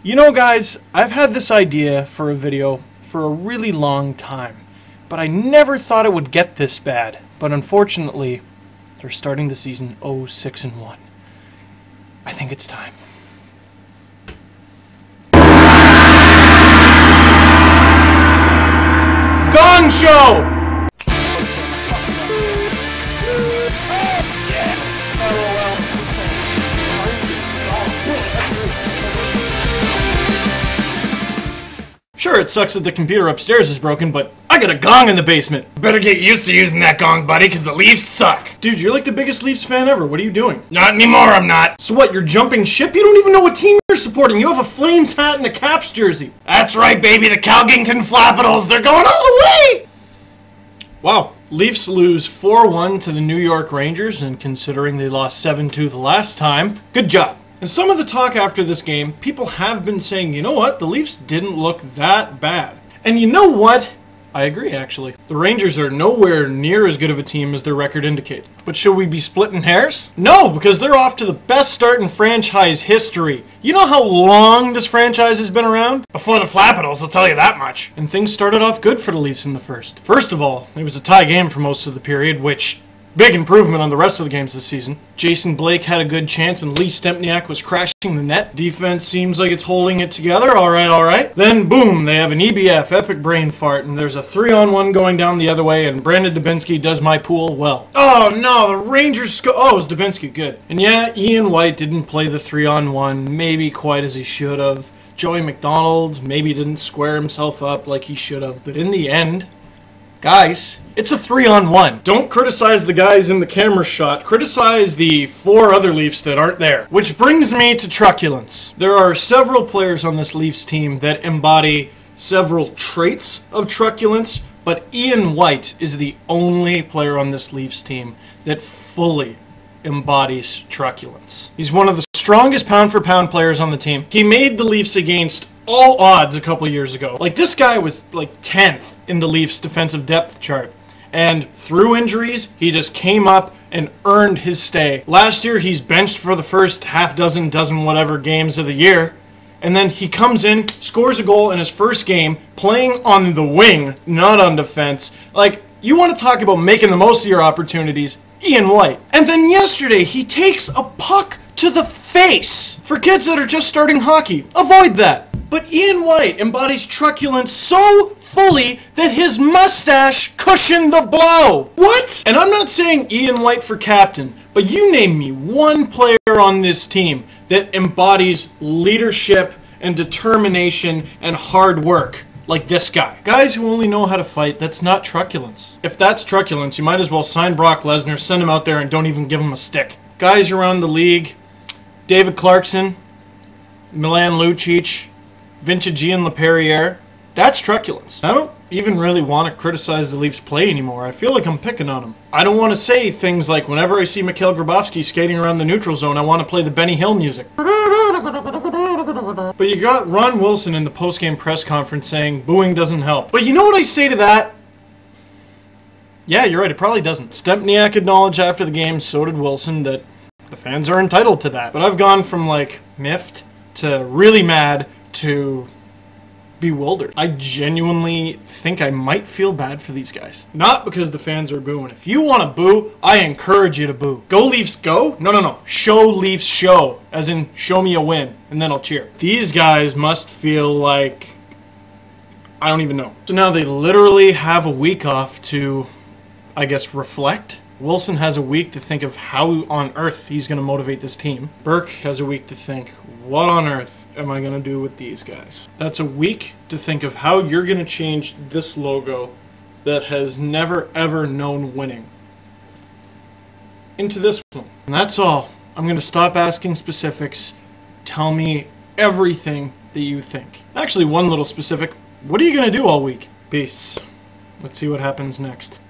You know, guys, I've had this idea for a video for a really long time, but I never thought it would get this bad. But unfortunately, they're starting the season 0-6-1. I think it's time. Gong Show! Sure, it sucks that the computer upstairs is broken, but I got a gong in the basement. Better get used to using that gong, buddy, because the Leafs suck. Dude, you're like the biggest Leafs fan ever. What are you doing? Not anymore, I'm not. So what, you're jumping ship? You don't even know what team you're supporting. You have a Flames hat and a Caps jersey. That's right, baby, the Calgington Flapidals. They're going all the way! Wow. Leafs lose 4-1 to the New York Rangers, and considering they lost 7-2 the last time, good job. And some of the talk after this game, people have been saying, you know what, the Leafs didn't look that bad. And you know what? I agree, actually. The Rangers are nowhere near as good of a team as their record indicates. But should we be splitting hairs? No, because they're off to the best start in franchise history. You know how long this franchise has been around? Before the Flapidals, I'll tell you that much. And things started off good for the Leafs in the first. First of all, it was a tie game for most of the period, which... big improvement on the rest of the games this season. Jason Blake had a good chance and Lee Stempniak was crashing the net. Defense seems like it's holding it together. Alright. Then, boom, they have an EBF, epic brain fart, and there's a 3-on-1 going down the other way, and Brandon Dubinsky does my pool well. Oh no, the Rangers oh, it was Dubinsky, good. And yeah, Ian White didn't play the 3-on-1 maybe quite as he should have. Joey McDonald maybe didn't square himself up like he should have, but in the end, guys, it's a 3-on-1. Don't criticize the guys in the camera shot. Criticize the 4 other Leafs that aren't there. Which brings me to truculence. There are several players on this Leafs team that embody several traits of truculence, but Ian White is the only player on this Leafs team that fully embodies truculence. He's one of the strongest pound-for-pound players on the team. He made the Leafs against all odds a couple years ago. Like, this guy was like 10th in the Leafs defensive depth chart. And through injuries, he just came up and earned his stay. Last year, he's benched for the first dozen whatever games of the year. And then he comes in, scores a goal in his first game, playing on the wing, not on defense. Like, you want to talk about making the most of your opportunities, Ian White. And then yesterday, he takes a puck to the face. For kids that are just starting hockey, avoid that. But Ian White embodies truculence so fully that his mustache cushioned the blow. What? And I'm not saying Ian White for captain, but you name me one player on this team that embodies leadership and determination and hard work like this guy. Guys who only know how to fight, that's not truculence. If that's truculence, you might as well sign Brock Lesnar, send him out there, and don't even give him a stick. Guys around the league, David Clarkson, Milan Lucic, Vintage Ian LaPerriere, that's truculence. I don't even really want to criticize the Leafs play anymore. I feel like I'm picking on them. I don't want to say things like, whenever I see Mikhail Grabovski skating around the neutral zone, I want to play the Benny Hill music. But you got Ron Wilson in the post-game press conference saying, booing doesn't help. But you know what I say to that? Yeah, you're right, it probably doesn't. Stempniak acknowledged after the game, so did Wilson, that the fans are entitled to that. But I've gone from, like, miffed to really mad to bewildered. I genuinely think I might feel bad for these guys. Not because the fans are booing. If you want to boo, I encourage you to boo. Go Leafs go? No. Show Leafs show. As in, show me a win, and then I'll cheer. These guys must feel like... I don't even know. So now they literally have a week off to, I guess, reflect. Wilson has a week to think of how on earth he's going to motivate this team. Burke has a week to think, what on earth am I going to do with these guys? That's a week to think of how you're going to change this logo that has never ever known winning into this one. And that's all. I'm going to stop asking specifics. Tell me everything that you think. Actually, one little specific. What are you going to do all week? Peace. Let's see what happens next.